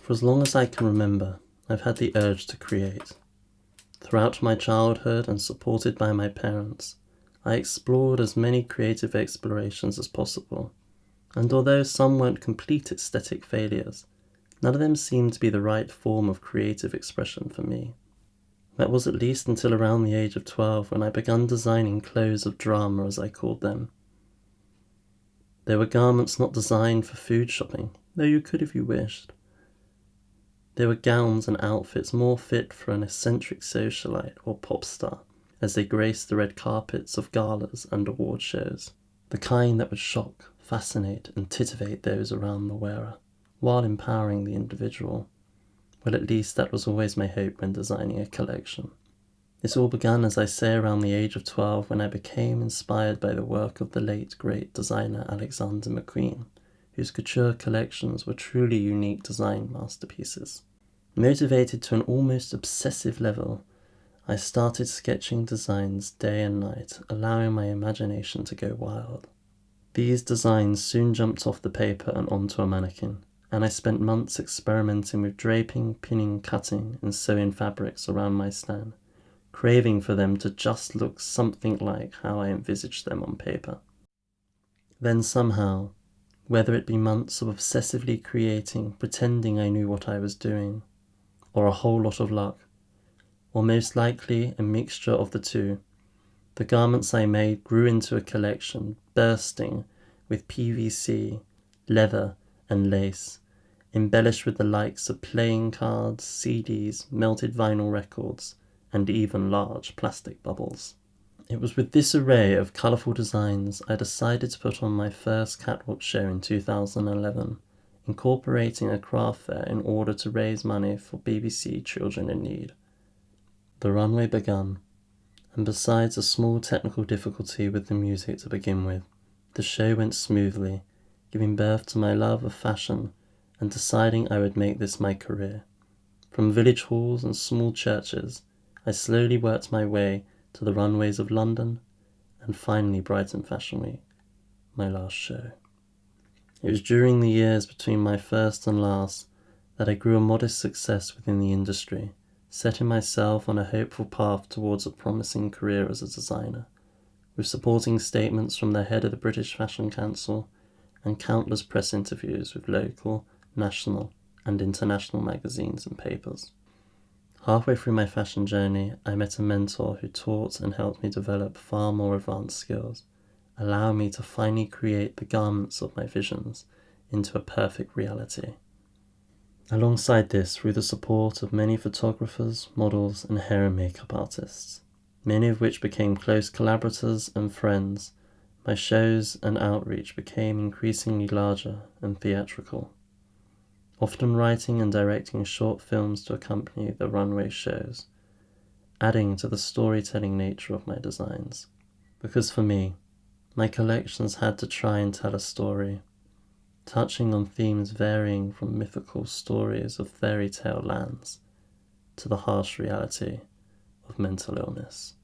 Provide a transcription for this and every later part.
For as long as I can remember, I've had the urge to create. Throughout my childhood and supported by my parents, I explored as many creative explorations as possible, and although some weren't complete aesthetic failures, none of them seemed to be the right form of creative expression for me. That was at least until around the age of 12 when I began designing clothes of drama, as I called them. They were garments not designed for food shopping, though you could if you wished. They were gowns and outfits more fit for an eccentric socialite or pop star as they graced the red carpets of galas and award shows, the kind that would shock, fascinate and titivate those around the wearer, while empowering the individual. Well, at least that was always my hope when designing a collection. This all began, as I say, around the age of 12 when I became inspired by the work of the late great designer Alexander McQueen, whose couture collections were truly unique design masterpieces. Motivated to an almost obsessive level, I started sketching designs day and night, allowing my imagination to go wild. These designs soon jumped off the paper and onto a mannequin, and I spent months experimenting with draping, pinning, cutting, and sewing fabrics around my stand, craving for them to just look something like how I envisaged them on paper. Then somehow, whether it be months of obsessively creating, pretending I knew what I was doing, or a whole lot of luck, or most likely a mixture of the two, the garments I made grew into a collection bursting with PVC, leather, and lace, embellished with the likes of playing cards, CDs, melted vinyl records, and even large plastic bubbles. It was with this array of colourful designs I decided to put on my first catwalk show in 2011, incorporating a craft fair in order to raise money for BBC Children in Need. The runway began, and besides a small technical difficulty with the music to begin with, the show went smoothly, giving birth to my love of fashion and deciding I would make this my career. From village halls and small churches, I slowly worked my way to the runways of London and finally Brighton Fashion Week, my last show. It was during the years between my first and last that I grew a modest success within the industry, setting myself on a hopeful path towards a promising career as a designer, with supporting statements from the head of the British Fashion Council and countless press interviews with local, national, and international magazines and papers. Halfway through my fashion journey, I met a mentor who taught and helped me develop far more advanced skills, allowing me to finally create the garments of my visions into a perfect reality. Alongside this, through the support of many photographers, models, and hair and makeup artists, many of which became close collaborators and friends, my shows and outreach became increasingly larger and theatrical, often writing and directing short films to accompany the runway shows, adding to the storytelling nature of my designs. Because for me, my collections had to try and tell a story, touching on themes varying from mythical stories of fairy tale lands to the harsh reality of mental illness.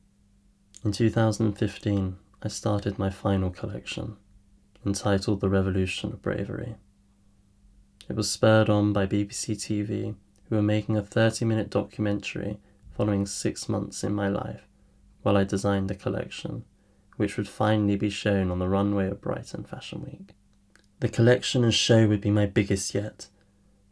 In 2015, I started my final collection, entitled The Revolution of Bravery. It was spurred on by BBC TV, who were making a 30-minute documentary following 6 months in my life while I designed the collection, which would finally be shown on the runway of Brighton Fashion Week. The collection and show would be my biggest yet,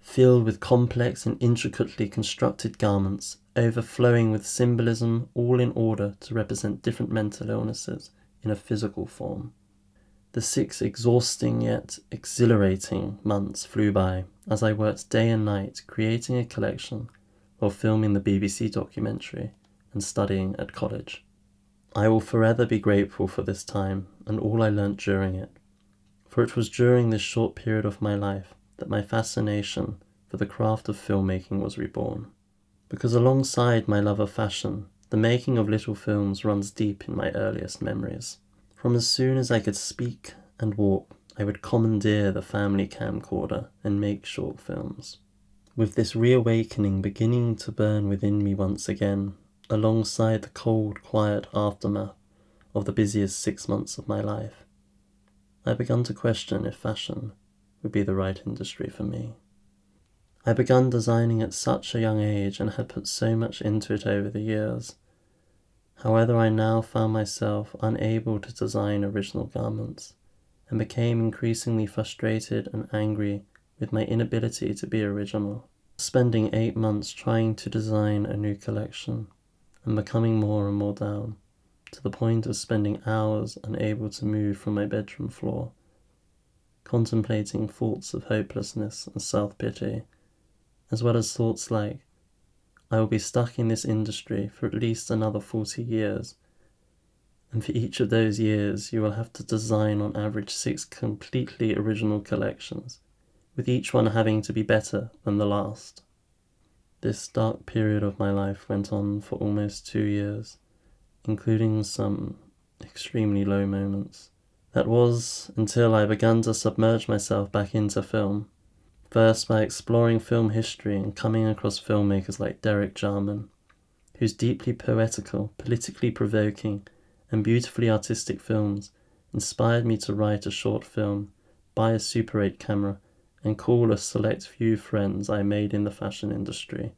filled with complex and intricately constructed garments, overflowing with symbolism, all in order to represent different mental illnesses in a physical form. The 6 exhausting yet exhilarating months flew by as I worked day and night creating a collection while filming the BBC documentary and studying at college. I will forever be grateful for this time and all I learnt during it, for it was during this short period of my life that my fascination for the craft of filmmaking was reborn. Because alongside my love of fashion, the making of little films runs deep in my earliest memories. From as soon as I could speak and walk, I would commandeer the family camcorder and make short films. With this reawakening beginning to burn within me once again, alongside the cold, quiet aftermath of the busiest 6 months of my life, I began to question if fashion would be the right industry for me. I began designing at such a young age and had put so much into it over the years. However, I now found myself unable to design original garments, and became increasingly frustrated and angry with my inability to be original. Spending 8 months trying to design a new collection, and becoming more and more down, to the point of spending hours unable to move from my bedroom floor, contemplating thoughts of hopelessness and self-pity, as well as thoughts like, I will be stuck in this industry for at least another 40 years, and for each of those years you will have to design on average 6 completely original collections, with each one having to be better than the last. This dark period of my life went on for almost 2 years, including some extremely low moments. That was until I began to submerge myself back into film, first by exploring film history and coming across filmmakers like Jarman, whose deeply poetical, politically provoking, and beautifully artistic films inspired me to write a short film, buy a Super 8 camera, and call a select few friends I made in the fashion industry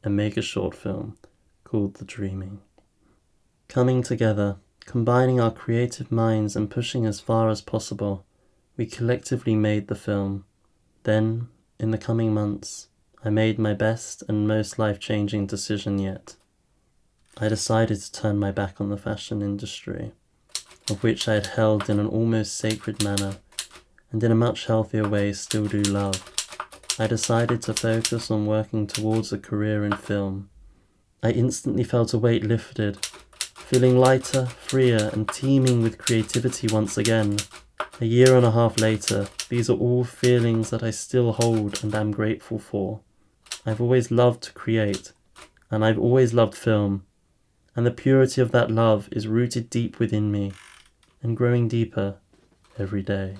and make a short film called The Dreaming. Coming together, combining our creative minds and pushing as far as possible, we collectively made the film. Then, in the coming months, I made my best and most life-changing decision yet. I decided to turn my back on the fashion industry, of which I had held in an almost sacred manner, and in a much healthier way still do love. I decided to focus on working towards a career in film. I instantly felt a weight lifted, feeling lighter, freer, and teeming with creativity once again. A year and a half later, these are all feelings that I still hold and am grateful for. I've always loved to create, and I've always loved film, and the purity of that love is rooted deep within me, and growing deeper every day.